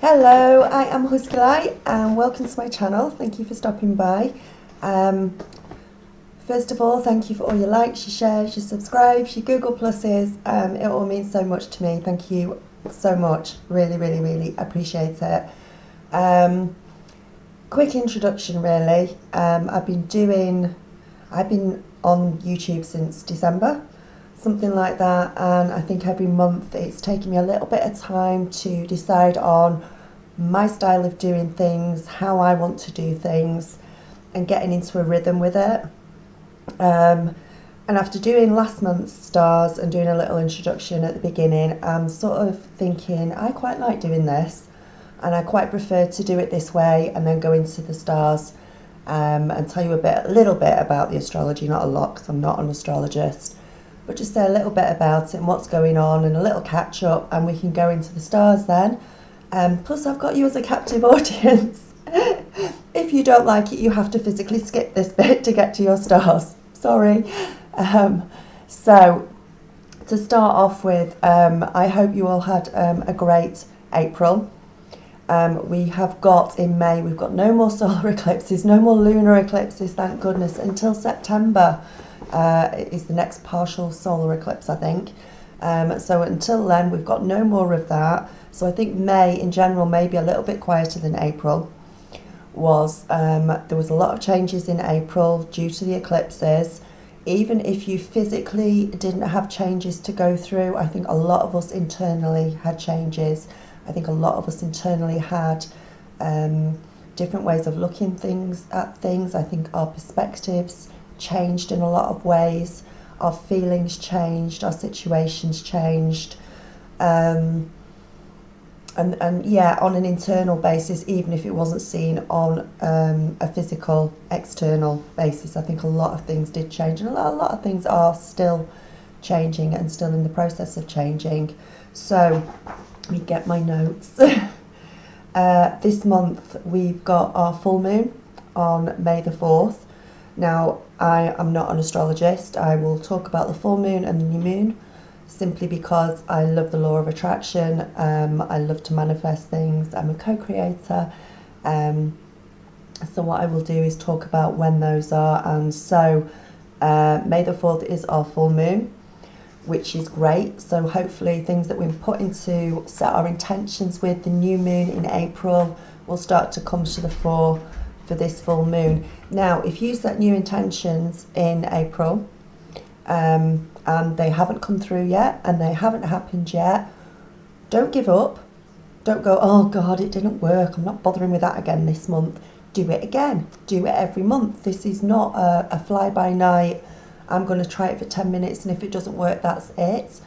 Hello, I am Husky Light and welcome to my channel. Thank you for stopping by. First of all, thank you for all your likes, your shares, your subscribes, your Google Pluses. It all means so much to me. Thank you so much. Really, really, really appreciate it. Quick introduction really. I've been on YouTube since December, something like that, and I think every month it's taken me a little bit of time to decide on my style of doing things, how I want to do things, and getting into a rhythm with it. And after doing last month's stars and doing a little introduction at the beginning, I'm sort of thinking I quite like doing this, and I quite prefer to do it this way and then go into the stars and tell you a little bit about the astrology, not a lot because I'm not an astrologist, but just say a little bit about it and what's going on and a little catch up, and we can go into the stars then. Plus I've got you as a captive audience. If you don't like it, you have to physically skip this bit to get to your stars. Sorry. So to start off with, I hope you all had a great April. We have got in May, we've got no more solar eclipses, no more lunar eclipses, thank goodness, until September. Is the next partial solar eclipse, I think. So until then, we've got no more of that. So I think May in general may be a little bit quieter than April was. There was a lot of changes in April due to the eclipses. Even if you physically didn't have changes to go through, I think a lot of us internally had changes. I think a lot of us internally had different ways of looking at things. I think our perspectives changed in a lot of ways. Our feelings changed, our situations changed. And yeah, on an internal basis, even if it wasn't seen on a physical, external basis, I think a lot of things did change, and a lot of things are still changing and still in the process of changing. So, let me get my notes. This month, we've got our full moon on May the 4th. Now, I am not an astrologist. I will talk about the full moon and the new moon simply because I love the law of attraction. I love to manifest things. I'm a co-creator. So what I will do is talk about when those are. And so May the 4th is our full moon, which is great. So hopefully things that we've put into, set our intentions with the new moon in April will start to come to the fore for this full moon. Now, if you set new intentions in April and they haven't come through yet and they haven't happened yet, don't give up. Don't go, oh God, it didn't work, I'm not bothering with that again this month. Do it again. Do it every month. This is not a fly-by-night, I'm going to try it for 10 minutes and if it doesn't work, that's it.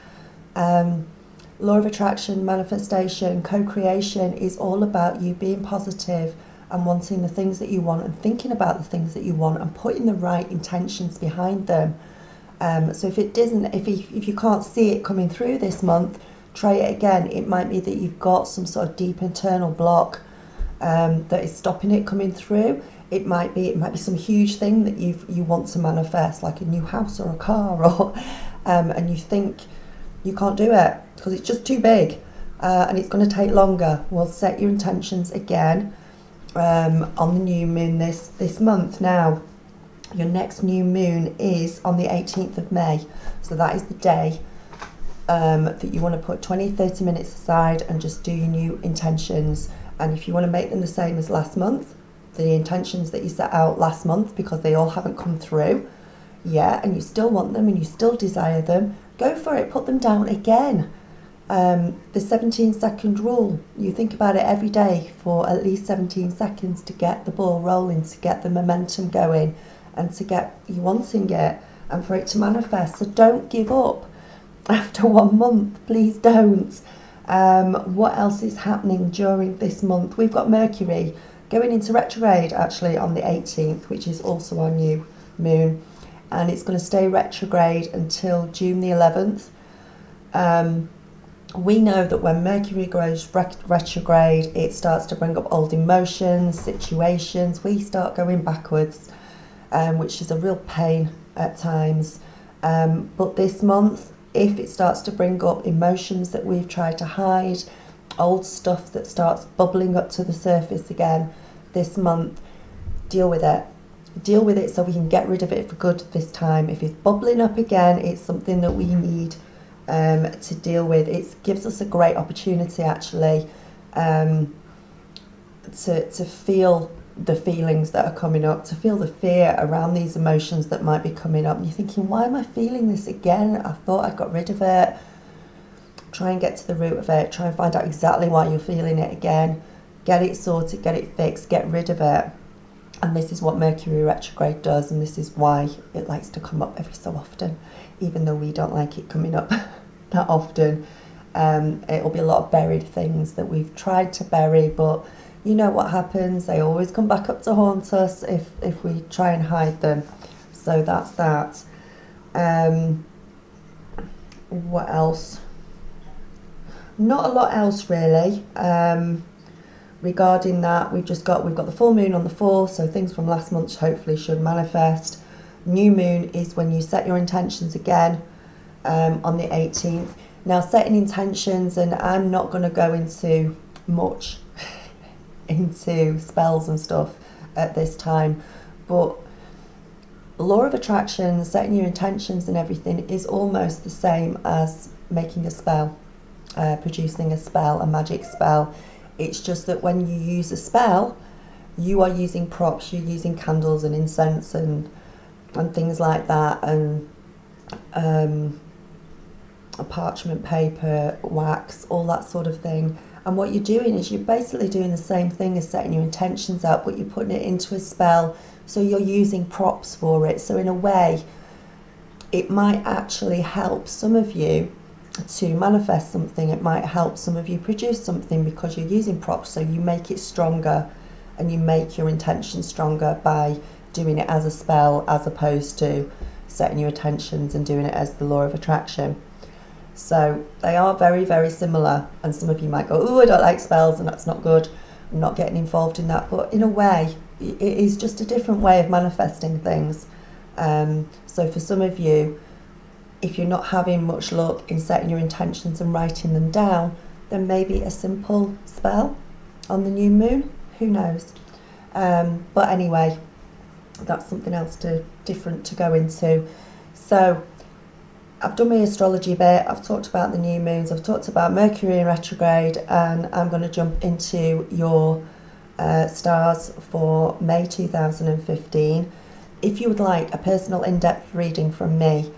Law of attraction, manifestation, co-creation is all about you being positive and wanting the things that you want and thinking about the things that you want and putting the right intentions behind them. So if it doesn't, if you can't see it coming through this month, try it again. It might be that you've got some sort of deep internal block that is stopping it coming through. It might be some huge thing that you want to manifest, like a new house or a car, or and you think you can't do it because it's just too big and it's going to take longer. Well, set your intentions again on the new moon this month. Now, your next new moon is on the 18th of May, so that is the day that you want to put 20-30 minutes aside and just do your new intentions. And if you want to make them the same as last month, the intentions that you set out last month, because they all haven't come through yet and you still want them and you still desire them, go for it, put them down again. The 17-second rule, you think about it every day for at least 17 seconds to get the ball rolling, to get the momentum going and to get you wanting it and for it to manifest. So don't give up after 1 month, please don't. What else is happening during this month? We've got Mercury going into retrograde actually on the 18th, which is also our new moon, and it's going to stay retrograde until June the 11th. We know that when Mercury goes retrograde, it starts to bring up old emotions, situations. We start going backwards, which is a real pain at times. But this month, if it starts to bring up emotions that we've tried to hide, old stuff that starts bubbling up to the surface again this month, deal with it. Deal with it so we can get rid of it for good this time. If it's bubbling up again, it's something that we need to deal with. It gives us a great opportunity actually to feel the feelings that are coming up, to feel the fear around these emotions that might be coming up. And you're thinking, why am I feeling this again? I thought I got rid of it. Try and get to the root of it. Try and find out exactly why you're feeling it again. Get it sorted, get it fixed, get rid of it. And this is what Mercury retrograde does, and this is why it likes to come up every so often, even though we don't like it coming up that often. It'll be a lot of buried things that we've tried to bury, but you know what happens, they always come back up to haunt us if we try and hide them. So that's that. What else? Not a lot else really. Regarding that, we've got the full moon on the 4th, so things from last month hopefully should manifest. New moon is when you set your intentions again, on the 18th. Now, setting intentions, and I'm not going to go into much into spells and stuff at this time, but law of attraction, setting your intentions and everything is almost the same as making a spell, producing a spell, a magic spell. It's just that when you use a spell, you are using props, you're using candles and incense and things like that, and a parchment paper, wax, all that sort of thing. And what you're doing is you're basically doing the same thing as setting your intentions out, but you're putting it into a spell, so you're using props for it. So in a way, it might actually help some of you to manifest something. It might help some of you produce something because you're using props, so you make it stronger and you make your intention stronger by doing it as a spell, as opposed to setting your intentions and doing it as the law of attraction. So they are very, very similar, and some of you might go, oh, I don't like spells and that's not good, I'm not getting involved in that. But in a way, it is just a different way of manifesting things. So for some of you, if you're not having much luck in setting your intentions and writing them down, then maybe a simple spell on the new moon, who knows. But anyway, that's something else different to go into. So I've done my astrology bit, I've talked about the new moons, I've talked about Mercury in retrograde, and I'm going to jump into your stars for May 2015. If you would like a personal in-depth reading from me,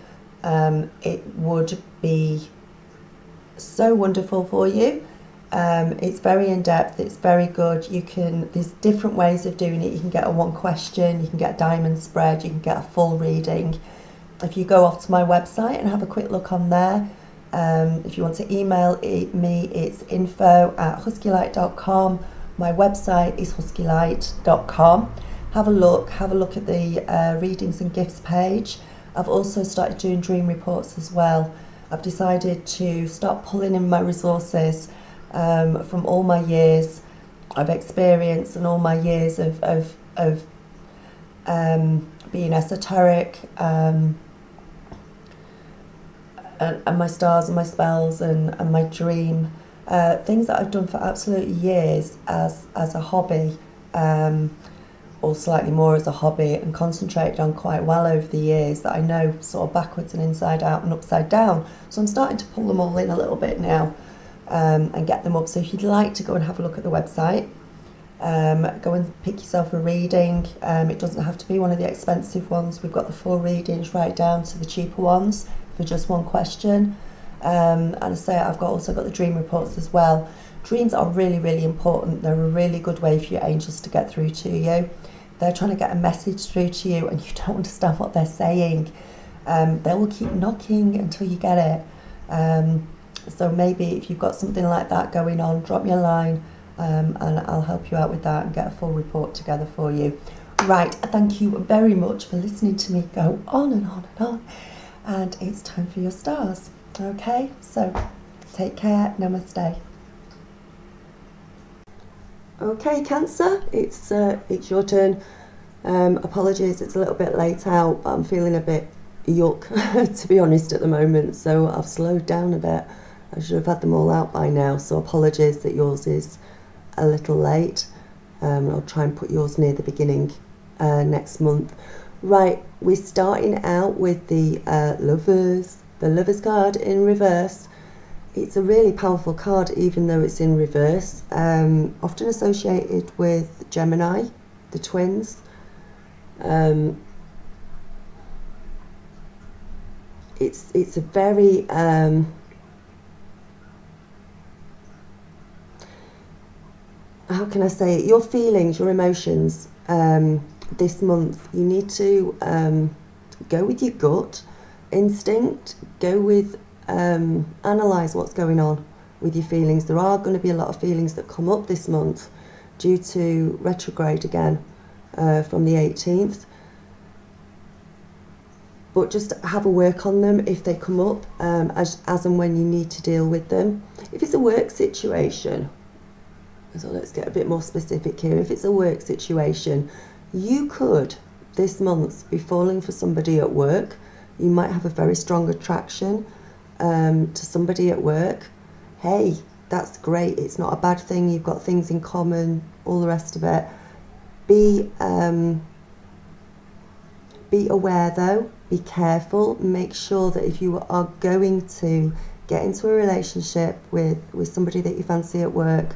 it would be so wonderful for you. It's very in-depth, it's very good. There's different ways of doing it. You can get a one question, you can get a diamond spread, you can get a full reading. If you go off to my website and have a quick look on there, if you want to email me, it's info@huskylight.com. My website is huskylight.com. Have a look at the readings and gifts page. I've also started doing dream reports as well. I've decided to start pulling in my resources from all my years of experience and all my years of being esoteric, and my stars and my spells and my dream, things that I've done for absolute years as a hobby, or slightly more as a hobby, and concentrated on quite well over the years, that I know sort of backwards and inside out and upside down. So I'm starting to pull them all in a little bit now, and get them up. So if you'd like to go and have a look at the website, go and pick yourself a reading. It doesn't have to be one of the expensive ones. We've got the full readings right down to the cheaper ones for just one question. And I say I've also got the dream reports as well. Dreams are really, really important. They're a really good way for your angels to get through to you. They're trying to get a message through to you and you don't understand what they're saying. They will keep knocking until you get it. So maybe if you've got something like that going on, drop me a line, and I'll help you out with that and get a full report together for you. Right, thank you very much for listening to me go on and on and on. And it's time for your stars. Okay, so take care. Namaste. Okay, Cancer, it's your turn. Apologies, it's a little bit late out, but I'm feeling a bit yuck, to be honest, at the moment, so I've slowed down a bit. I should have had them all out by now, so apologies that yours is a little late. I'll try and put yours near the beginning next month. Right, we're starting out with the Lovers card in reverse. It's a really powerful card, even though it's in reverse. Often associated with Gemini, the twins. It's a very how can I say it? Your feelings, your emotions this month, you need to go with your gut instinct, go with analyse what's going on with your feelings. There are going to be a lot of feelings that come up this month due to retrograde again from the 18th. But just have a work on them if they come up as and when you need to deal with them. If it's a work situation, so let's get a bit more specific here. If it's a work situation, you could this month be falling for somebody at work. You might have a very strong attraction to somebody at work. Hey, that's great. It's not a bad thing. You've got things in common, all the rest of it. Be aware though, be careful. Make sure that if you are going to get into a relationship with somebody that you fancy at work,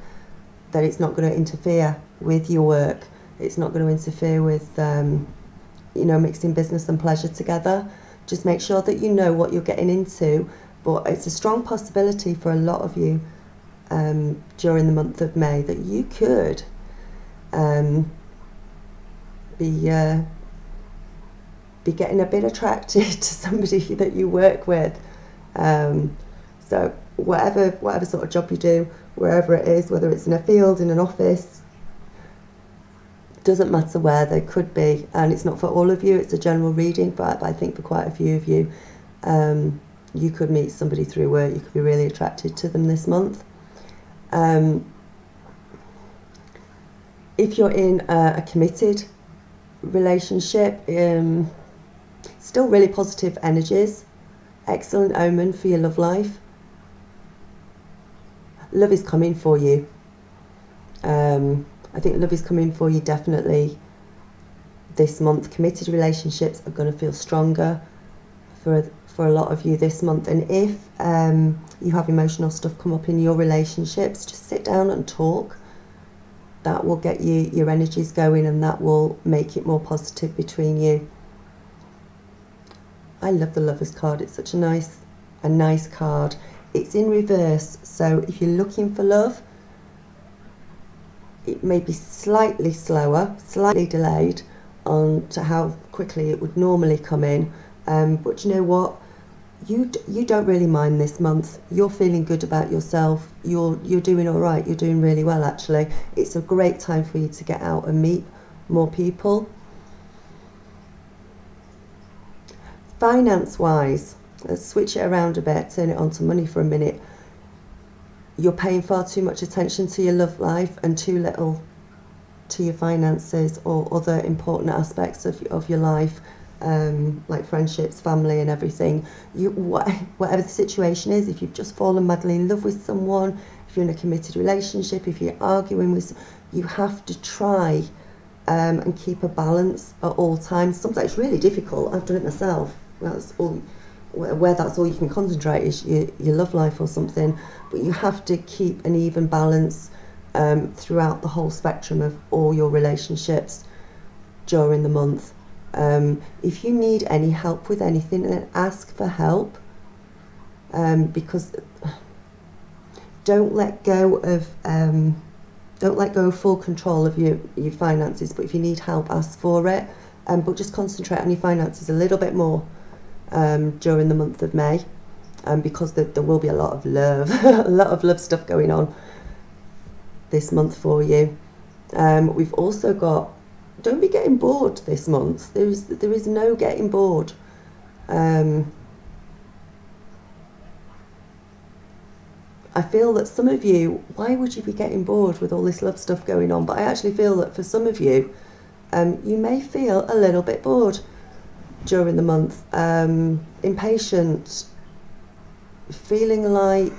that it's not going to interfere with your work. It's not going to interfere with, you know, mixing business and pleasure together. Just make sure that you know what you're getting into. But it's a strong possibility for a lot of you during the month of May that you could be getting a bit attracted to somebody that you work with. So whatever sort of job you do, wherever it is, whether it's in a field, in an office, doesn't matter where, there could be, and it's not for all of you, it's a general reading, but I think for quite a few of you, you could meet somebody through work, you could be really attracted to them this month. If you're in a committed relationship, still really positive energies, excellent omen for your love life. Love is coming for you. I think love is coming for you definitely this month. Committed relationships are going to feel stronger for a lot of you this month. And if you have emotional stuff come up in your relationships, just sit down and talk. That will get your energies going, and that will make it more positive between you. I love the Lovers card. It's such a nice card. It's in reverse, so if you're looking for love, it may be slightly slower, slightly delayed on to how quickly it would normally come in. But you know what? You don't really mind this month. You're feeling good about yourself. You're doing all right. You're doing really well, actually. It's a great time for you to get out and meet more people. Finance-wise, let's switch it around a bit, turn it on to money for a minute. You're paying far too much attention to your love life and too little to your finances or other important aspects of your life, like friendships, family and everything. Whatever the situation is, if you've just fallen madly in love with someone, if you're in a committed relationship, if you're arguing with, you have to try and keep a balance at all times. Sometimes it's really difficult. I've done it myself. That's all. Where that's all you can concentrate is your love life or something, but you have to keep an even balance throughout the whole spectrum of all your relationships during the month. If you need any help with anything, then ask for help, because don't let go of full control of your finances. But if you need help, ask for it, but just concentrate on your finances a little bit more during the month of May, because there will be a lot of love, a lot of love stuff going on this month for you. We've also got, don't be getting bored this month. There is no getting bored. I feel that some of you, why would you be getting bored with all this love stuff going on? But I actually feel that for some of you, you may feel a little bit bored during the month, impatient, feeling like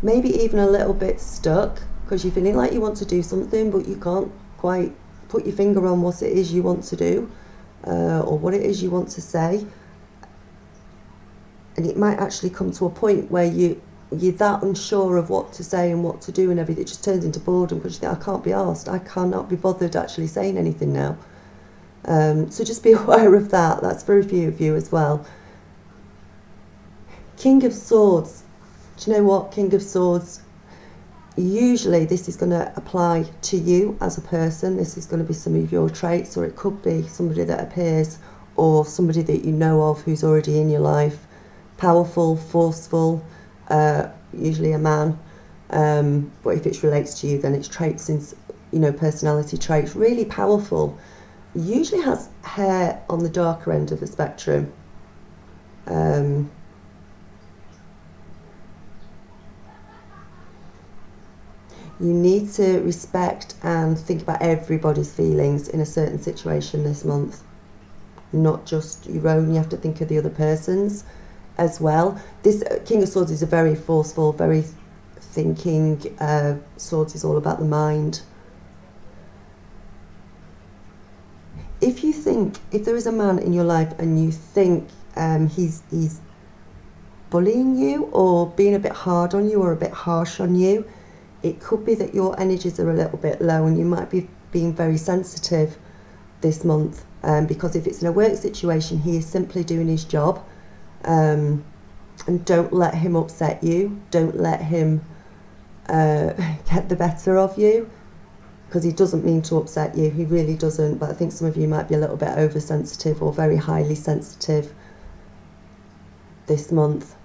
maybe even a little bit stuck, because you're feeling like you want to do something but you can't quite put your finger on what it is you want to do, or what it is you want to say. And it might actually come to a point where you're that unsure of what to say and what to do and everything. It just turns into boredom because you think, I can't be asked, I cannot be bothered actually saying anything now. So just be aware of that. That's for a few of you as well. King of Swords. Do you know what? King of Swords, usually this is going to apply to you as a person. This is going to be some of your traits, or it could be somebody that appears, or somebody that you know of who's already in your life. Powerful, forceful, usually a man, but if it relates to you, then it's traits, you know, personality traits. Really powerful. Usually has hair on the darker end of the spectrum. You need to respect and think about everybody's feelings in a certain situation this month, not just your own. You have to think of the other person's as well. This King of Swords is a very forceful, very thinking. Swords is all about the mind. If there is a man in your life and you think he's bullying you or being a bit hard on you or a bit harsh on you, it could be that your energies are a little bit low and you might be being very sensitive this month, because if it's in a work situation, he is simply doing his job. And don't let him upset you. Don't let him get the better of you, because he doesn't mean to upset you. He really doesn't. But I think some of you might be a little bit oversensitive or very highly sensitive this month.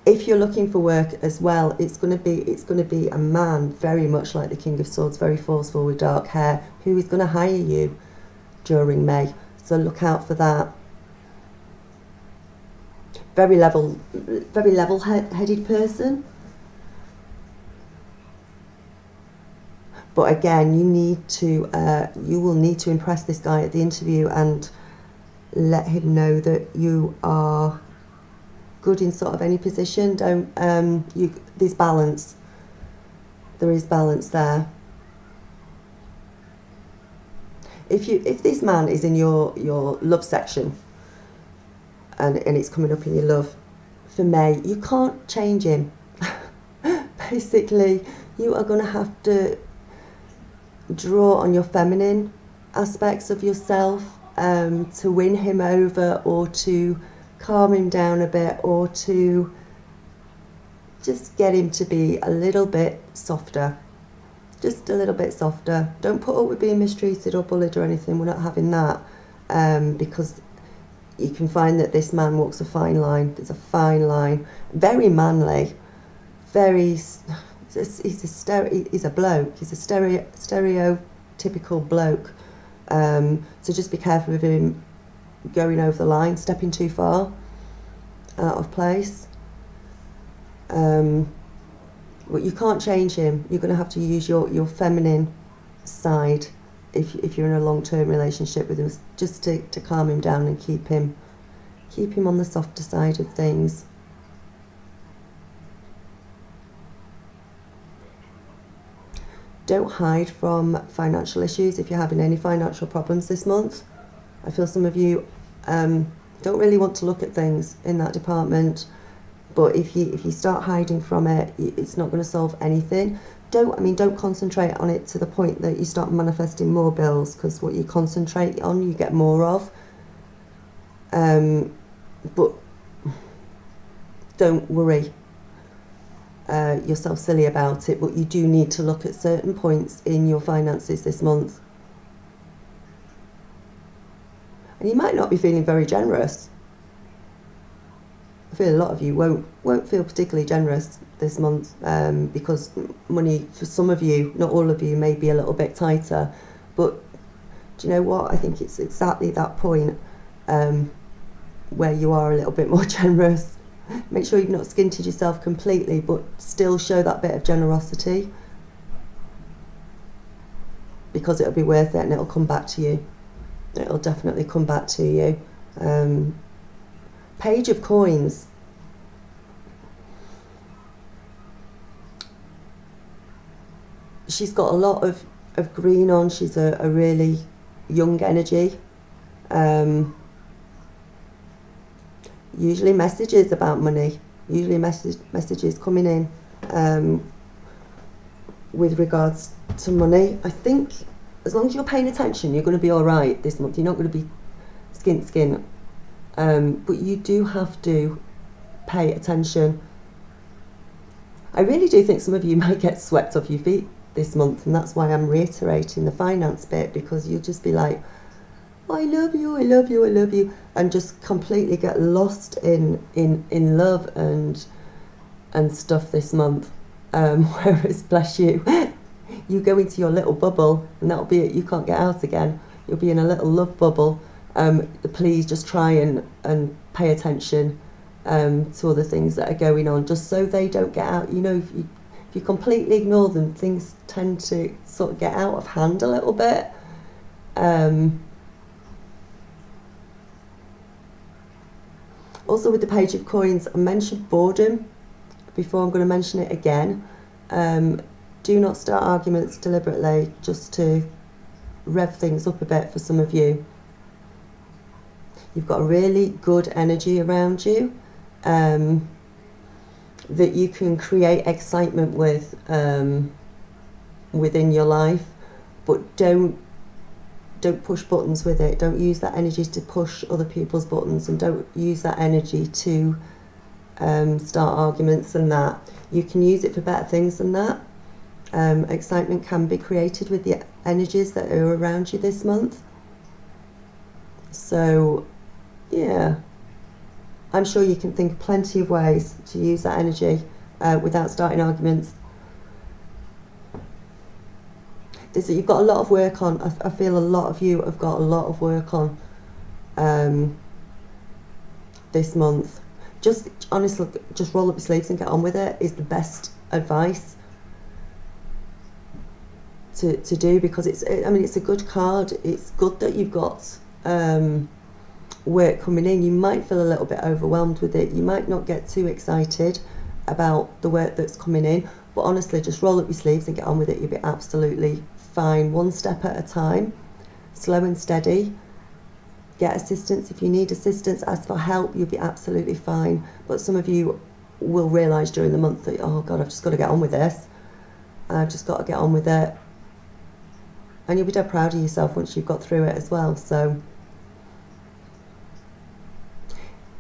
If you're looking for work as well, it's going to be a man very much like the King of Swords, very forceful with dark hair, who is going to hire you during May. So look out for that. Very level-headed person. But again, you will need to impress this guy at the interview and let him know that you are good in sort of any position. There's balance. There is balance there. If this man is in your love section and it's coming up in your love for May, you can't change him. Basically, you are going to have to draw on your feminine aspects of yourself to win him over, or to calm him down a bit, or to just get him to be a little bit softer. Just a little bit softer. Don't put up with being mistreated or bullied or anything. We're not having that, because you can find that this man walks a fine line. There's a fine line. Very manly. He's a bloke. He's a stereotypical bloke. So just be careful of him going over the line, stepping too far out of place. But you can't change him. You're going to have to use your feminine side if you're in a long-term relationship with him, just to calm him down and keep him on the softer side of things. Don't hide from financial issues if you're having any financial problems this month. I feel some of you don't really want to look at things in that department. But if you start hiding from it, it's not going to solve anything. Don't concentrate on it to the point that you start manifesting more bills, because what you concentrate on, you get more of. But don't worry yourself silly about it. But you do need to look at certain points in your finances this month. And you might not be feeling very generous. I feel a lot of you won't feel particularly generous this month, because money for some of you, not all of you, may be a little bit tighter. But do you know what? I think it's exactly that point where you are a little bit more generous. Make sure you've not skinted yourself completely, but still show that bit of generosity, because it'll be worth it and it'll come back to you. It'll definitely come back to you. Page of Coins. She's got a lot of green on. She's a really young energy. Usually messages about money. Usually messages coming in with regards to money. I think as long as you're paying attention, you're going to be all right this month. You're not going to be skin to skin. But you do have to pay attention. I really do think some of you might get swept off your feet this month, and that's why I'm reiterating the finance bit, because you'll just be like, I love you, I love you, I love you, and just completely get lost in love and stuff this month. Whereas, bless you, you go into your little bubble, and that'll be it. You can't get out again. You'll be in a little love bubble. Please just try and pay attention to other things that are going on, just so they don't get out. You know, if you completely ignore them, things tend to sort of get out of hand a little bit. Also with the Page of Coins, I mentioned boredom before. I'm going to mention it again. Do not start arguments deliberately, just to rev things up a bit for some of you. You've got a really good energy around you that you can create excitement with within your life, but don't push buttons with it. Don't use that energy to push other people's buttons, and don't use that energy to start arguments and that. You can use it for better things than that. Excitement can be created with the energies that are around you this month. So, yeah, I'm sure you can think of plenty of ways to use that energy without starting arguments. You've got a lot of work on. I feel a lot of you have got a lot of work on this month. Just honestly, just roll up your sleeves and get on with it is the best advice to do, because it's a good card. It's good that you've got work coming in. You might feel a little bit overwhelmed with it. You might not get too excited about the work that's coming in, but honestly, just roll up your sleeves and get on with it. You'll be absolutely fine, one step at a time, slow and steady. Get assistance if you need assistance, ask for help. You'll be absolutely fine. But some of you will realise during the month that, oh God, I've just got to get on with this. I've just got to get on with it. And you'll be dead proud of yourself once you've got through it as well. So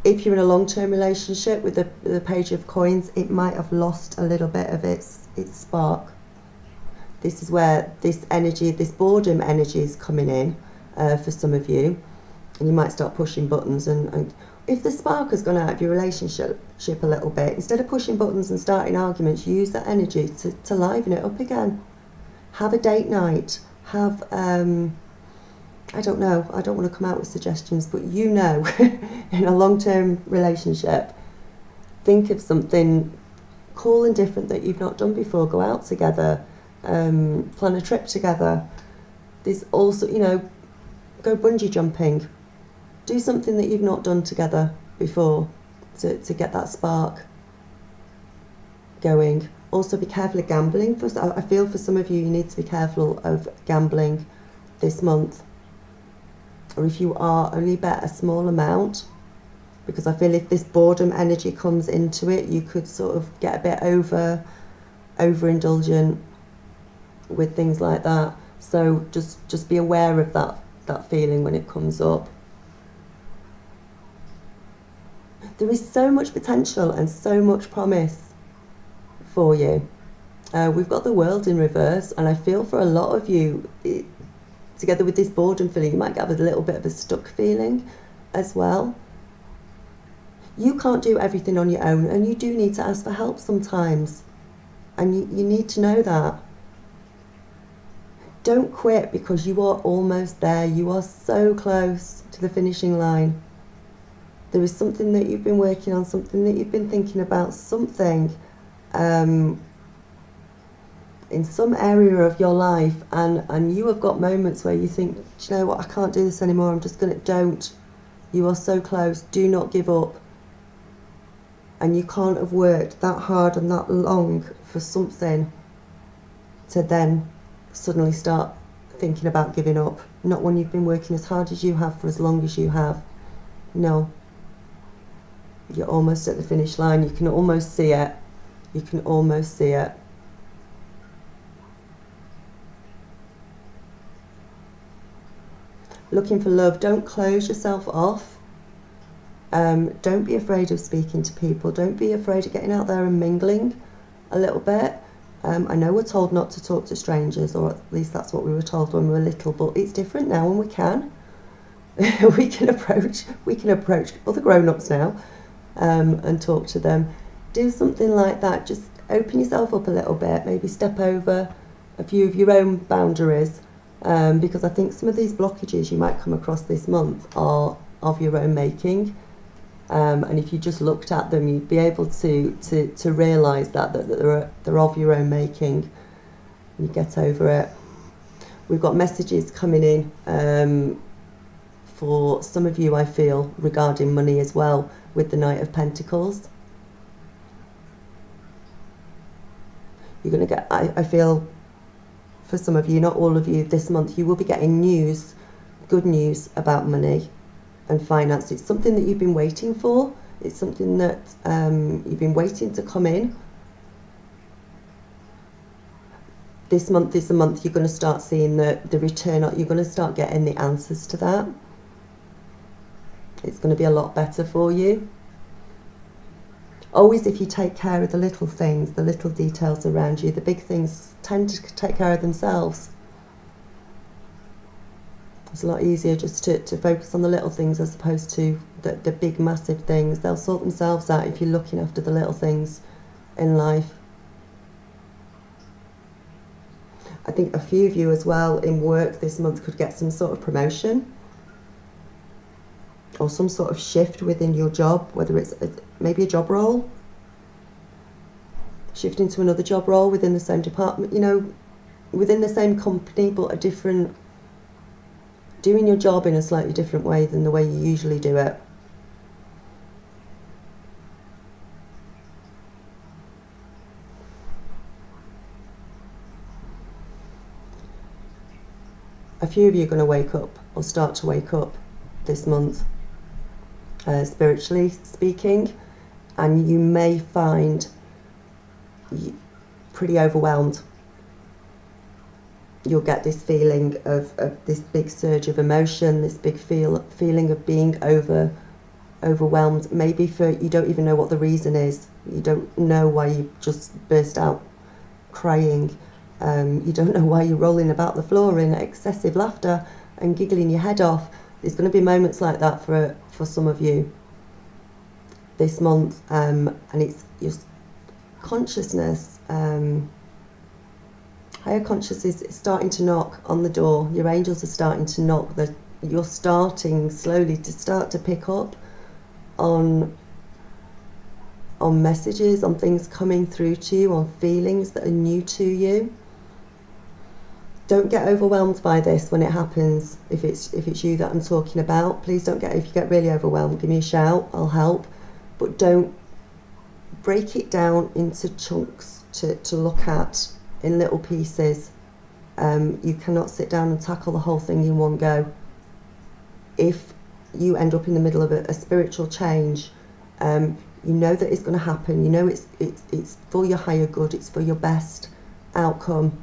if you're in a long-term relationship with the Page of Coins, it might have lost a little bit of its spark. This is where this energy, this boredom energy is coming in for some of you. And you might start pushing buttons. And if the spark has gone out of your relationship a little bit, instead of pushing buttons and starting arguments, use that energy to liven it up again. Have a date night. Have, I don't know, I don't want to come out with suggestions, but you know, in a long-term relationship, think of something cool and different that you've not done before. Go out together, plan a trip together. There's also, you know, go bungee jumping. Do something that you've not done together before to get that spark going. Also be careful of gambling. I feel for some of you, you need to be careful of gambling this month. Or if you are, only bet a small amount, because I feel if this boredom energy comes into it, you could sort of get a bit overindulgent with things like that. So just be aware of that feeling when it comes up. There is so much potential and so much promise for you. We've got the World in reverse, and I feel for a lot of you, together with this boredom feeling, you might have a little bit of a stuck feeling as well. You can't do everything on your own, and you do need to ask for help sometimes, and you need to know that. Don't quit, because you are almost there. You are so close to the finishing line. There is something that you've been working on, something that you've been thinking about, something, and in some area of your life, and you have got moments where you think, do you know what, I can't do this anymore, I'm just going to, don't. You are so close, do not give up. And you can't have worked that hard and that long for something to then suddenly start thinking about giving up. Not when you've been working as hard as you have for as long as you have. No. You're almost at the finish line. You can almost see it. You can almost see it. Looking for love. Don't close yourself off. Don't be afraid of speaking to people. Don't be afraid of getting out there and mingling a little bit. I know we're told not to talk to strangers, or at least that's what we were told when we were little, but it's different now, and we can. we can approach other grown-ups now and talk to them. Do something like that. Just open yourself up a little bit. Maybe step over a few of your own boundaries, because I think some of these blockages you might come across this month are of your own making. And if you just looked at them, you'd be able to realise that they're of your own making. You get over it. We've got messages coming in for some of you, I feel, regarding money as well, with the Knight of Pentacles. You're going to get, I feel, for some of you, not all of you, this month, you will be getting news, good news about money and finance. It's something that you've been waiting for. It's something that you've been waiting to come in. This month is the month you're going to start seeing the return. You're going to start getting the answers to that. It's going to be a lot better for you. Always, if you take care of the little things, the little details around you, the big things tend to take care of themselves. It's a lot easier just to focus on the little things as opposed to the big, massive things. They'll sort themselves out if you're looking after the little things in life. I think a few of you as well in work this month could get some sort of promotion or some sort of shift within your job, whether it's maybe a job role, shift into another job role within the same department, you know, within the same company, but a different, doing your job in a slightly different way than the way you usually do it. A few of you are going to wake up or start to wake up this month, spiritually speaking, and you may find you pretty overwhelmed. You'll get this feeling of this big surge of emotion, this big feeling of being overwhelmed. Maybe you don't even know what the reason is. You don't know why you just burst out crying. You don't know why you're rolling about the floor in excessive laughter and giggling your head off. There's going to be moments like that for some of you this month, and it's your consciousness, higher consciousness is starting to knock on the door. Your angels are starting to knock. You're starting slowly to pick up on messages, on things coming through to you, on feelings that are new to you. Don't get overwhelmed by this when it happens. If it's you that I'm talking about, please don't if you get really overwhelmed, give me a shout, I'll help. But don't break it down into chunks to look at in little pieces. You cannot sit down and tackle the whole thing in one go. If you end up in the middle of a spiritual change, you know that it's going to happen. You know it's for your higher good. It's for your best outcome.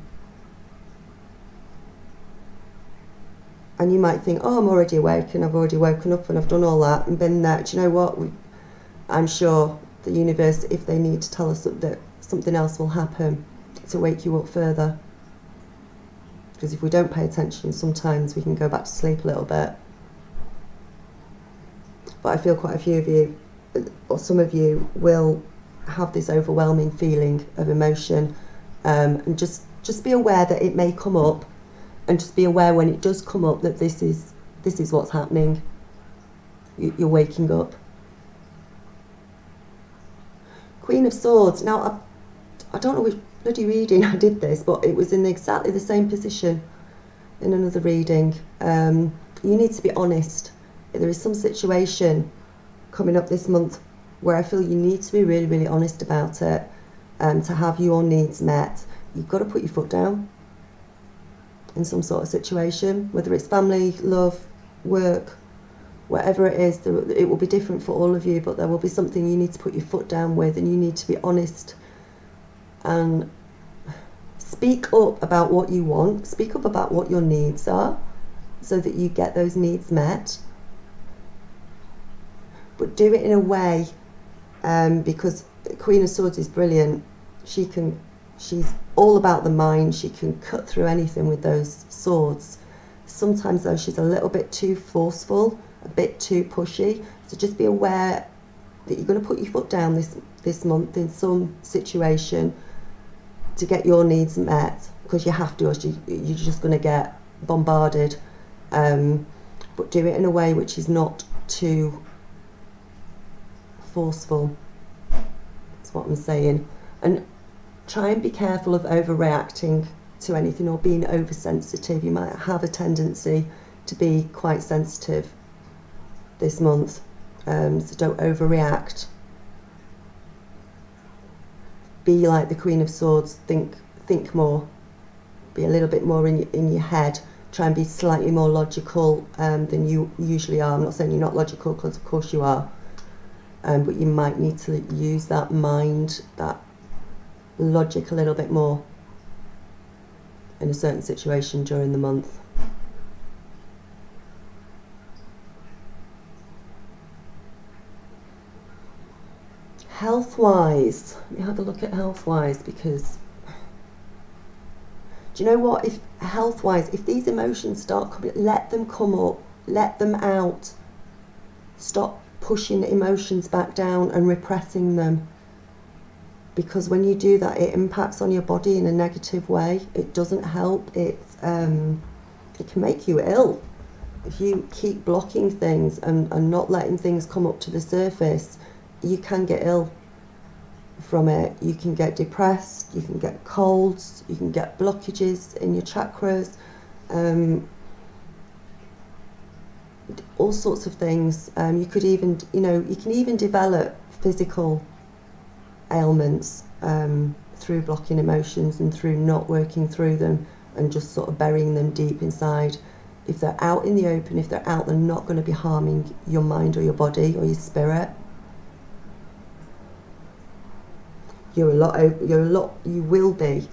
And you might think, oh, I'm already awake and I've already woken up and I've done all that and been there. Do you know what? I'm sure the universe, if they need to tell us that something else will happen to wake you up further. Because if we don't pay attention, sometimes we can go back to sleep a little bit. But I feel quite a few of you, or some of you, will have this overwhelming feeling of emotion, and just be aware that it may come up, and just be aware when it does come up that this is what's happening. You're waking up. Queen of Swords. Now, I don't know bloody reading I did this, but it was in exactly the same position in another reading. You need to be honest. There is some situation coming up this month where I feel you need to be really, really honest about it, to have your needs met. You've got to put your foot down in some sort of situation, whether it's family, love, work, whatever it is. It will be different for all of you, but there will be something you need to put your foot down with, and you need to be honest and speak up about what you want, speak up about what your needs are, so that you get those needs met. But do it in a way, because Queen of Swords is brilliant. She's all about the mind. She can cut through anything with those swords. Sometimes though, she's a little bit too forceful, a bit too pushy. So just be aware that you're going to put your foot down this month in some situation to get your needs met, because you have to, or you're just going to get bombarded. But do it in a way which is not too forceful. That's what I'm saying. And try and be careful of overreacting to anything or being oversensitive. You might have a tendency to be quite sensitive this month, so don't overreact. Be like the Queen of Swords. Think more. Be a little bit more in your head. Try and be slightly more logical than you usually are. I'm not saying you're not logical, because of course you are, but you might need to use that mind, that logic a little bit more in a certain situation during the month. Health-wise, let me have a look at health-wise, because do you know what? If health-wise, if these emotions start coming, let them come up, let them out. Stop pushing emotions back down and repressing them, because when you do that, it impacts on your body in a negative way. It doesn't help. It can make you ill if you keep blocking things and not letting things come up to the surface. You can get ill from it. You can get depressed, you can get colds, you can get blockages in your chakras, all sorts of things. You could even, you can even develop physical ailments through blocking emotions and through not working through them and just sort of burying them deep inside. If they're out in the open, if they're out, they're not going to be harming your mind or your body or your spirit. You will be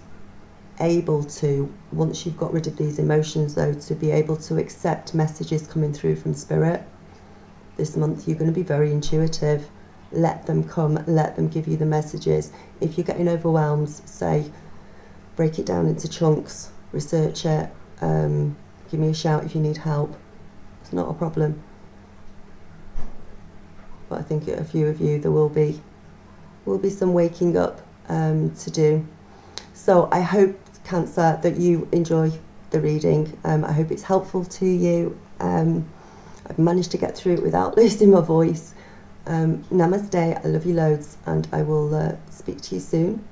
able to, once you've got rid of these emotions though, to be able to accept messages coming through from spirit. This month you're going to be very intuitive. Let them come, let them give you the messages. If you're getting overwhelmed, say, break it down into chunks, research it, give me a shout if you need help. It's not a problem. But I think a few of you, there will be some waking up to do. So I hope, Cancer, that you enjoy the reading. I hope it's helpful to you. I've managed to get through it without losing my voice. Namaste, I love you loads, and I will speak to you soon.